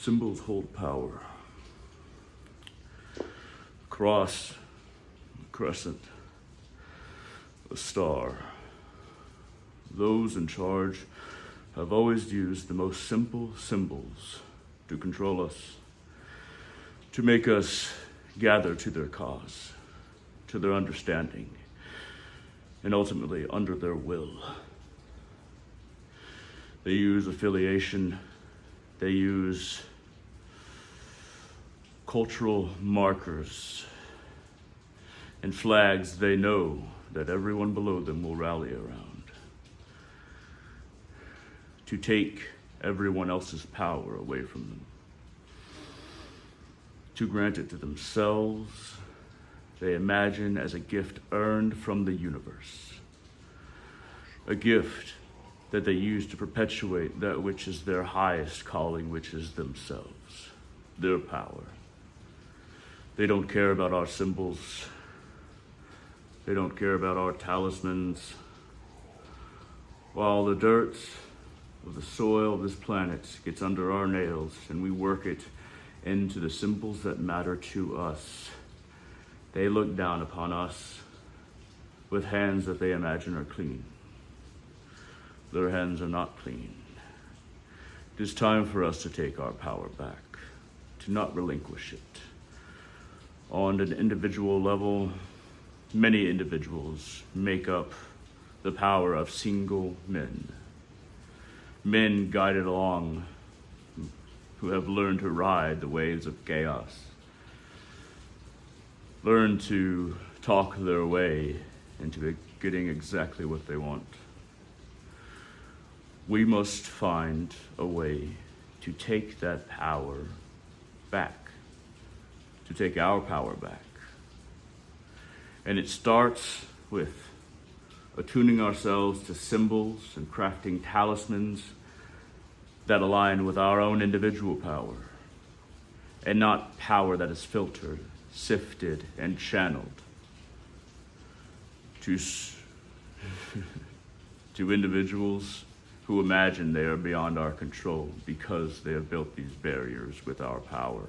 Symbols hold power. A cross, a crescent, a star. Those in charge have always used the most simple symbols to control us, to make us gather to their cause, to their understanding, and ultimately under their will. They use affiliation, they use cultural markers and flags they know that everyone below them will rally around, to take everyone else's power away from them, to grant it to themselves. They imagine as a gift earned from the universe, a gift that they use to perpetuate that which is their highest calling, which is themselves, their power. They don't care about our symbols. They don't care about our talismans. While the dirt of the soil of this planet gets under our nails and we work it into the symbols that matter to us, they look down upon us with hands that they imagine are clean. Their hands are not clean. It is time for us to take our power back, to not relinquish it. On an individual level, many individuals make up the power of single men. Men guided along who have learned to ride the waves of chaos, learn to talk their way into getting exactly what they want. We must find a way to take that power back, to take our power back. And it starts with attuning ourselves to symbols and crafting talismans that align with our own individual power, and not power that is filtered, sifted, and channeled to individuals who imagine they are beyond our control because they have built these barriers with our power.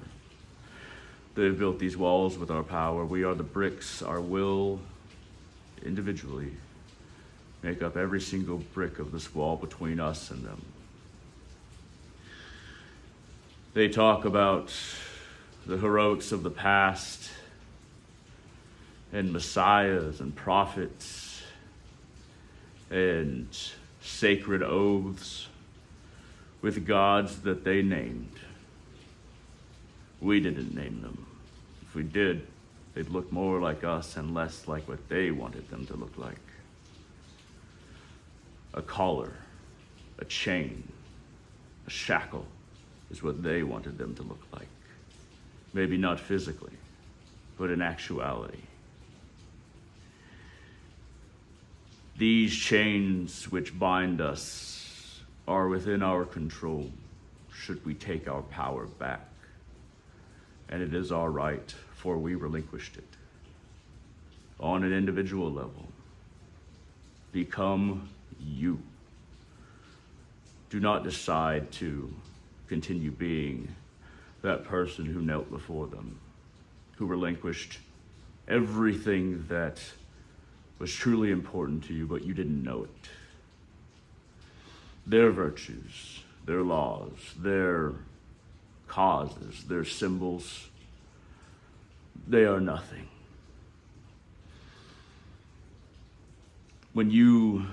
They have built these walls with our power. We are the bricks. Our will, individually, make up every single brick of this wall between us and them. They talk about the heroics of the past and messiahs and prophets and sacred oaths with gods that they named. We didn't name them. If we did, they'd look more like us and less like what they wanted them to look like. A collar, a chain, a shackle is what they wanted them to look like. Maybe not physically, but in actuality. These chains which bind us are within our control should we take our power back. And it is our right, for we relinquished it. On an individual level, become you. Do not decide to continue being that person who knelt before them, who relinquished everything that was truly important to you, but you didn't know it. Their virtues, their laws, their causes, their symbols, they are nothing. When you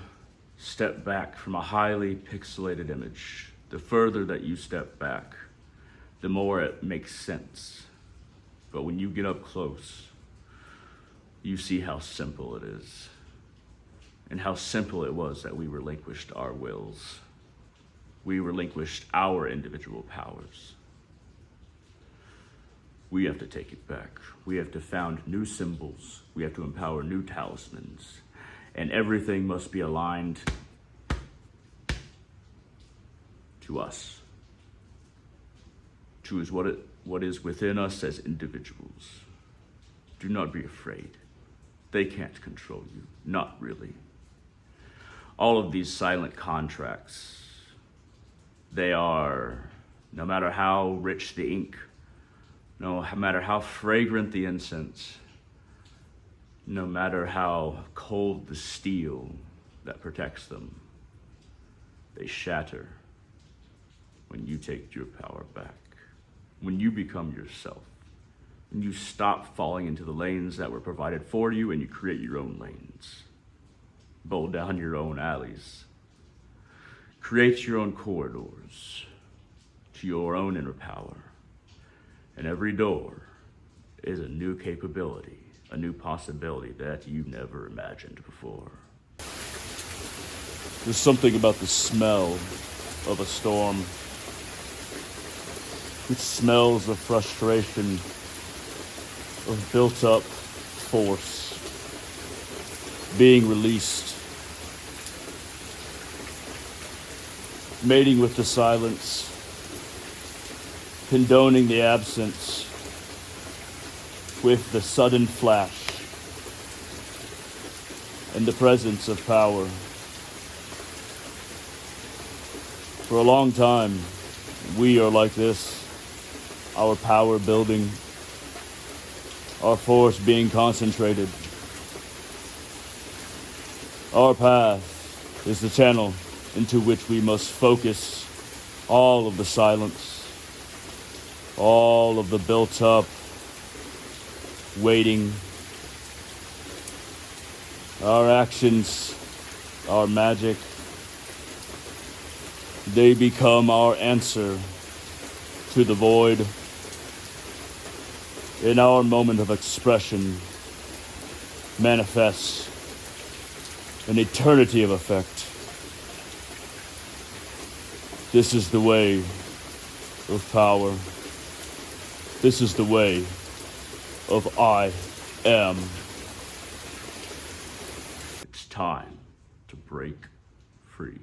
step back from a highly pixelated image, the further that you step back, the more it makes sense. But when you get up close, you see how simple it is, and how simple it was that we relinquished our wills. We relinquished our individual powers. We have to take it back. We have to found new symbols. We have to empower new talismans. And everything must be aligned to us, to what is within us as individuals. Do not be afraid. They can't control you, not really. All of these silent contracts, they are No matter how rich the ink, no matter how fragrant the incense, no matter how cold the steel that protects them, they shatter when you take your power back, when you become yourself, when you stop falling into the lanes that were provided for you and you create your own lanes. Bowl down your own alleys. Create your own corridors to your own inner power. And every door is a new capability, a new possibility that you never imagined before. There's something about the smell of a storm. It smells of frustration, of built up force being released, mating with the silence, condoning the absence with the sudden flash and the presence of power. For a long time, we are like this, our power building, our force being concentrated. Our path is the channel into which we must focus all of the silence, all of the built up waiting. Our actions, our magic, they become our answer to the void. In our moment of expression manifests an eternity of effect. This is the way of power. This is the way of I am. It's time to break free.